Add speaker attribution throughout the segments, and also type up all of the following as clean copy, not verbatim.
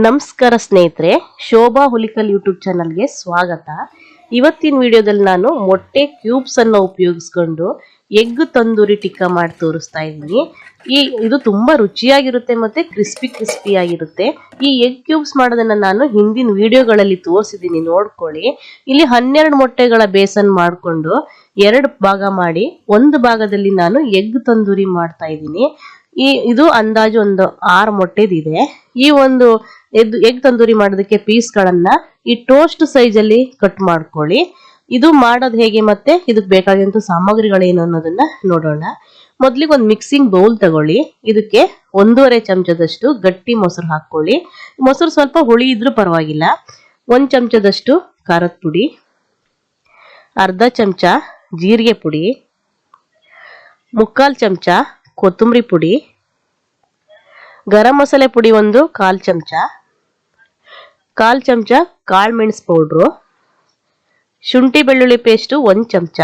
Speaker 1: ನಮಸ್ಕಾರ ಸ್ನೇಹಿತರೆ, ಶೋಭಾ ಹುಲಿಕಲ್ ಯೂಟ್ಯೂಬ್ ಚಾನಲ್ಗೆ ಸ್ವಾಗತ. ಇವತ್ತಿನ ವಿಡಿಯೋದಲ್ಲಿ ನಾನು ಮೊಟ್ಟೆ ಕ್ಯೂಬ್ಸ್ ಅನ್ನು ಉಪಯೋಗಿಸ್ಕೊಂಡು ಎಗ್ ತಂದೂರಿ ಟಿಕ್ಕಾ ಮಾಡಿ ತೋರಿಸ್ತಾ ಇದ್ದೀನಿ. ಇದು ತುಂಬಾ ರುಚಿಯಾಗಿರುತ್ತೆ ಮತ್ತೆ ಕ್ರಿಸ್ಪಿ ಆಗಿರುತ್ತೆ. ಈ ಎಗ್ ಕ್ಯೂಬ್ಸ್ ಮಾಡೋದನ್ನ ನಾನು ಹಿಂದಿನ ವಿಡಿಯೋಗಳಲ್ಲಿ ತೋರಿಸಿದ್ದೀನಿ, ನೋಡ್ಕೊಳ್ಳಿ. ಇಲ್ಲಿ 12 ಮೊಟ್ಟೆಗಳ ಬೇಸನ್ ಮಾಡಿಕೊಂಡು 2 ಭಾಗ ಮಾಡಿ ಒಂದು ಭಾಗದಲ್ಲಿ ನಾನು ಎಗ್ ತಂದೂರಿ ಮಾಡ್ತಾ ಇದ್ದೀನಿ. ಇದು ಅಂದಾಜು ಒಂದು 6 ಮೊಟ್ಟೆದಿದೆ. ಈ ಒಂದು ಎಗ್ ತಂದೂರಿ ಮಾಡೋದಕ್ಕೆ ಪೀಸ್ಗಳನ್ನ ಈ ಟೋಸ್ಟ್ ಸೈಜ್ ಅಲ್ಲಿ ಕಟ್ ಮಾಡ್ಕೊಳ್ಳಿ. ಇದು ಮಾಡೋದು ಹೇಗೆ ಮತ್ತೆ ಇದಕ್ಕೆ ಬೇಕಾಗಿರೋ ಸಾಮಗ್ರಿಗಳೇನು ಅನ್ನೋದನ್ನ ನೋಡೋಣ. ಮೊದಲಿಗೆ ಒಂದು ಮಿಕ್ಸಿಂಗ್ ಬೌಲ್ ತಗೊಳ್ಳಿ. ಇದಕ್ಕೆ 1.5 ಚಮಚದಷ್ಟು ಗಟ್ಟಿ ಮೊಸರು ಹಾಕೊಳ್ಳಿ. ಮೊಸರು ಸ್ವಲ್ಪ ಹುಳಿ ಇದ್ರೂ ಪರವಾಗಿಲ್ಲ. 1 ಚಮಚದಷ್ಟು ಖಾರದ ಪುಡಿ, ಅರ್ಧ ಚಮಚ ಜೀರಿಗೆ ಪುಡಿ, 3/4 ಚಮಚ ಕೊತ್ತಂಬರಿ ಪುಡಿ, ಗರಂ ಮಸಾಲೆ ಪುಡಿ 1/4 ಚಮಚ, 1/4 ಚಮಚ ಕಾಳು ಮೆಣಸು ಪೌಡ್ರು, ಶುಂಠಿ ಬೆಳ್ಳುಳ್ಳಿ ಪೇಸ್ಟು 1 ಚಮಚ,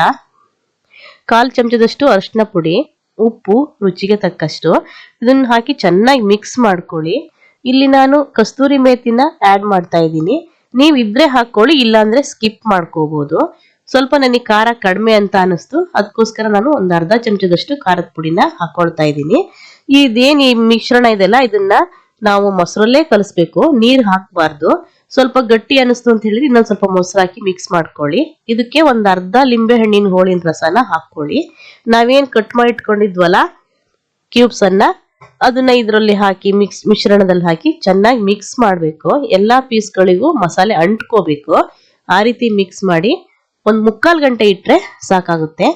Speaker 1: 1/4 ಚಮಚದಷ್ಟು ಅರಿಶಿನ ಪುಡಿ, ಉಪ್ಪು ರುಚಿಗೆ ತಕ್ಕಷ್ಟು. ಇದನ್ನ ಹಾಕಿ ಚೆನ್ನಾಗಿ ಮಿಕ್ಸ್ ಮಾಡ್ಕೊಳ್ಳಿ. ಇಲ್ಲಿ ನಾನು ಕಸ್ತೂರಿ ಮೇಥಿನ ಆಡ್ ಮಾಡ್ತಾ ಇದ್ದೀನಿ. ನೀವು ಇದ್ರೆ ಹಾಕೊಳ್ಳಿ, ಇಲ್ಲಾಂದ್ರೆ ಸ್ಕಿಪ್ ಮಾಡ್ಕೋಬಹುದು. ಸ್ವಲ್ಪ ನನಗೆ ಖಾರ ಕಡಿಮೆ ಅಂತ ಅನಿಸ್ತು, ಅದಕ್ಕೋಸ್ಕರ ನಾನು ಒಂದು ಅರ್ಧ ಚಮಚದಷ್ಟು ಖಾರದ ಪುಡಿನ ಹಾಕೊಳ್ತಾ ಇದ್ದೀನಿ. ಈ ಮಿಶ್ರಣ ಇದೆಲ್ಲ ಇದನ್ನ ನಾವು ಮೊಸರಲ್ಲೇ ಕಲಿಸ್ಬೇಕು, ನೀರ್ ಹಾಕಬಾರ್ದು. ಸ್ವಲ್ಪ ಗಟ್ಟಿ ಅನಿಸ್ತು ಅಂತ ಹೇಳಿದ್ರೆ ಇನ್ನೊಂದ್ ಸ್ವಲ್ಪ ಮೊಸರು ಹಾಕಿ ಮಿಕ್ಸ್ ಮಾಡ್ಕೊಳ್ಳಿ. ಇದಕ್ಕೆ ಒಂದು ಅರ್ಧ ಲಿಂಬೆ ಹಣ್ಣಿನ ಹೋಳಿನ ರಸನ ಹಾಕೊಳ್ಳಿ. ನಾವೇನ್ ಕಟ್ ಮಾಡಿ ಇಟ್ಕೊಂಡಿದ್ವಲ್ಲ ಕ್ಯೂಬ್ಸ್ ಅನ್ನ, ಅದನ್ನ ಇದರಲ್ಲಿ ಹಾಕಿ ಮಿಶ್ರಣದಲ್ಲಿ ಹಾಕಿ ಚೆನ್ನಾಗಿ ಮಿಕ್ಸ್ ಮಾಡ್ಬೇಕು. ಎಲ್ಲಾ ಪೀಸ್ಗಳಿಗೂ ಮಸಾಲೆ ಅಂಟ್ಕೋಬೇಕು. ಆ ರೀತಿ ಮಿಕ್ಸ್ ಮಾಡಿ 1/4 ಗಂಟೆ ಇಟ್ರೆ ಸಾಕಾಗುತ್ತೆ.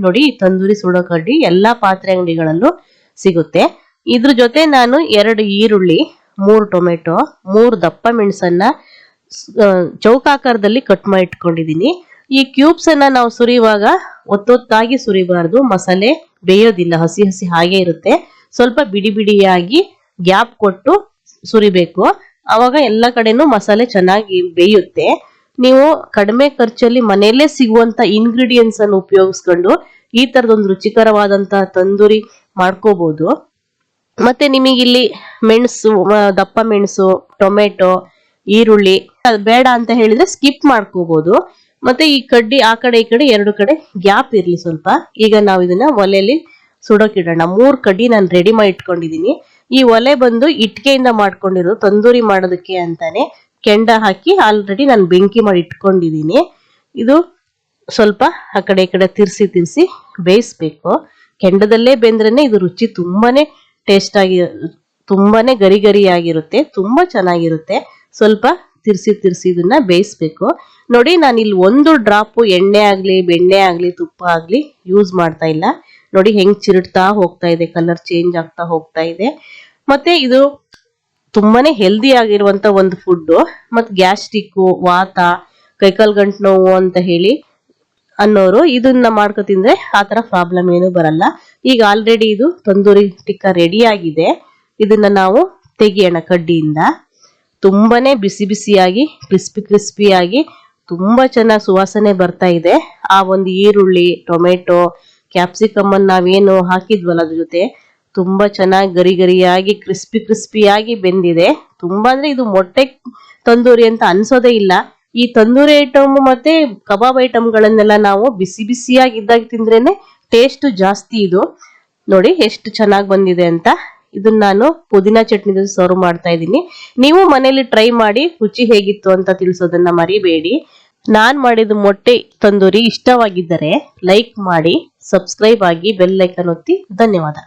Speaker 1: ನೋಡಿ, ತಂದೂರಿ ಸುಡೋ ಕಡ್ಡಿ ಎಲ್ಲಾ ಪಾತ್ರೆ ಅಂಗಡಿಗಳಲ್ಲೂ ಸಿಗುತ್ತೆ. ಇದ್ರ ಜೊತೆ ನಾನು 2 ಈರುಳ್ಳಿ, 3 ಟೊಮೆಟೊ, 3 ದಪ್ಪ ಮೆಣಸನ್ನ ಚೌಕಾಕಾರದಲ್ಲಿ ಕಟ್ ಮಾಡಿ ಇಟ್ಕೊಂಡಿದೀನಿ. ಈ ಕ್ಯೂಬ್ಸ್ ಅನ್ನ ನಾವು ಸುರಿಯುವಾಗ ಒತ್ತೊತ್ತಾಗಿ ಸುರಿಬಾರ್ದು, ಮಸಾಲೆ ಬೇಯೋದಿಲ್ಲ, ಹಸಿ ಹಸಿ ಹಾಗೆ ಇರುತ್ತೆ. ಸ್ವಲ್ಪ ಬಿಡಿ ಬಿಡಿಯಾಗಿ ಗ್ಯಾಪ್ ಕೊಟ್ಟು ಸುರಿಬೇಕು. ಅವಾಗ ಎಲ್ಲ ಕಡೆನೂ ಮಸಾಲೆ ಚೆನ್ನಾಗಿ ಬೇಯುತ್ತೆ. ನೀವು ಕಡಿಮೆ ಖರ್ಚಲ್ಲಿ ಮನೆಯಲ್ಲೇ ಸಿಗುವಂತ ಇಂಗ್ರೀಡಿಯೆಂಟ್ಸ್ ಅನ್ನು ಉಪಯೋಗಿಸ್ಕೊಂಡು ಈ ತರದೊಂದು ರುಚಿಕರವಾದಂತ ತಂದೂರಿ ಮಾಡ್ಕೋಬಹುದು. ಮತ್ತೆ ನಿಮಗಿಲ್ಲಿ ಮೆಣಸು, ದಪ್ಪ ಮೆಣಸು, ಟೊಮೆಟೊ, ಈರುಳ್ಳಿ ಅದು ಬೇಡ ಅಂತ ಹೇಳಿದ್ರೆ ಸ್ಕಿಪ್ ಮಾಡ್ಕೋಬಹುದು. ಮತ್ತೆ ಈ ಕಡ್ಡಿ ಆ ಕಡೆ ಈ ಕಡೆ 2 ಕಡೆ ಗ್ಯಾಪ್ ಇರ್ಲಿ ಸ್ವಲ್ಪ. ಈಗ ನಾವು ಇದನ್ನ ಒಲೆಯಲ್ಲಿ ಸುಡೋಕಿಡೋಣ. 3 ಕಡ್ಡಿ ನಾನು ರೆಡಿ ಮಾಡಿ ಇಟ್ಕೊಂಡಿದೀನಿ. ಈ ಒಲೆ ಬಂದು ಇಟ್ಕೆಯಿಂದ ಮಾಡ್ಕೊಂಡಿರೋದು, ತಂದೂರಿ ಮಾಡೋದಕ್ಕೆ ಅಂತಾನೆ ಕೆಂಡ ಹಾಕಿ ಆಲ್ರೆಡಿ ನಾನು ಬೆಂಕಿ ಮಾಡಿ ಇಟ್ಕೊಂಡಿದೀನಿ. ಇದು ಸ್ವಲ್ಪ ಆ ಕಡೆ ಈ ಕಡೆ ತಿರ್ಸಿ ಬೇಯಿಸ್ಬೇಕು. ಕೆಂಡದಲ್ಲೇ ಬೆಂದ್ರೇನೆ ಇದು ರುಚಿ ತುಂಬಾನೇ ಟೇಸ್ಟ್ ಆಗಿ, ತುಂಬಾನೇ ಗರಿ ಗರಿಯಾಗಿರುತ್ತೆ, ತುಂಬಾ ಚೆನ್ನಾಗಿರುತ್ತೆ. ಸ್ವಲ್ಪ ತಿರ್ಸಿ ಇದನ್ನ ಬೇಯಿಸ್ಬೇಕು. ನೋಡಿ, ನಾನು ಇಲ್ಲಿ 1 ಡ್ರಾಪ್ ಎಣ್ಣೆ ಆಗ್ಲಿ, ಬೆಣ್ಣೆ ಆಗ್ಲಿ, ತುಪ್ಪ ಆಗ್ಲಿ ಯೂಸ್ ಮಾಡ್ತಾ ಇಲ್ಲ. ನೋಡಿ ಹೆಂಗ್ ಚಿರುಡ್ತಾ ಹೋಗ್ತಾ ಇದೆ, ಕಲರ್ ಚೇಂಜ್ ಆಗ್ತಾ ಹೋಗ್ತಾ ಇದೆ. ಮತ್ತೆ ಇದು ತುಂಬಾನೇ ಹೆಲ್ದಿ ಆಗಿರುವಂತ ಒಂದು ಫುಡ್. ಮತ್ತೆ ಗ್ಯಾಸ್ಟ್ರಿಕ್, ವಾತ, ಕೈಕಾಲ್ ಗಂಟು ನೋವು ಅಂತ ಹೇಳಿ ಅನ್ನೋರು ಇದನ್ನ ಮಾಡ್ಕೊ ತಿಂದ್ರೆ ಆತರ ಪ್ರಾಬ್ಲಮ್ ಏನು ಬರಲ್ಲ. ಈಗ ಆಲ್ರೆಡಿ ಇದು ತಂದೂರಿ ಟಿಕ್ಕಾ ರೆಡಿ ಆಗಿದೆ. ಇದನ್ನ ನಾವು ತೆಗಿಯೋಣ ಕಡ್ಡಿಯಿಂದ. ತುಂಬಾನೇ ಬಿಸಿ ಬಿಸಿಯಾಗಿ ಕ್ರಿಸ್ಪಿಯಾಗಿ ತುಂಬಾ ಚೆನ್ನಾಗಿ ಸುವಾಸನೆ ಬರ್ತಾ ಇದೆ. ಆ ಒಂದು ಈರುಳ್ಳಿ, ಟೊಮೆಟೊ, ಕ್ಯಾಪ್ಸಿಕಮ್ ಅನ್ನ ನಾವೇನು ಹಾಕಿದ್ವಲ್ಲ ಅದ್ರ ಜೊತೆ ತುಂಬಾ ಚೆನ್ನಾಗಿ ಗರಿಯಾಗಿ ಕ್ರಿಸ್ಪಿಯಾಗಿ ಬೆಂದಿದೆ. ತುಂಬಾ ಅಂದ್ರೆ ಇದು ಮೊಟ್ಟೆ ತಂದೂರಿ ಅಂತ ಅನ್ಸೋದೇ ಇಲ್ಲ. ಈ ತಂದೂರಿ ಐಟಮ್ ಮತ್ತೆ ಕಬಾಬ್ ಐಟಮ್ಗಳನ್ನೆಲ್ಲ ನಾವು ಬಿಸಿಯಾಗಿದ್ದಾಗ ತಿಂದ್ರೇನೆ ಟೇಸ್ಟ್ ಜಾಸ್ತಿ. ಇದು ನೋಡಿ ಎಷ್ಟು ಚೆನ್ನಾಗಿ ಬಂದಿದೆ ಅಂತ. ಇದನ್ನ ನಾನು ಪುದೀನಾ ಚಟ್ನಿ ಜೊತೆ ಸರ್ವ್ ಮಾಡ್ತಾ ಇದ್ದೀನಿ. ನೀವು ಮನೇಲಿ ಟ್ರೈ ಮಾಡಿ ರುಚಿ ಹೇಗಿತ್ತು ಅಂತ ತಿಳಿಸೋದನ್ನ ಮರಿಬೇಡಿ. ನಾನ್ ಮಾಡಿದ ಮೊಟ್ಟೆ ತಂದೂರಿ ಇಷ್ಟವಾಗಿದ್ದರೆ ಲೈಕ್ ಮಾಡಿ, ಸಬ್ಸ್ಕ್ರೈಬ್ ಆಗಿ, ಬೆಲ್ ಐಕಾನ್ ಒತ್ತಿ. ಧನ್ಯವಾದ.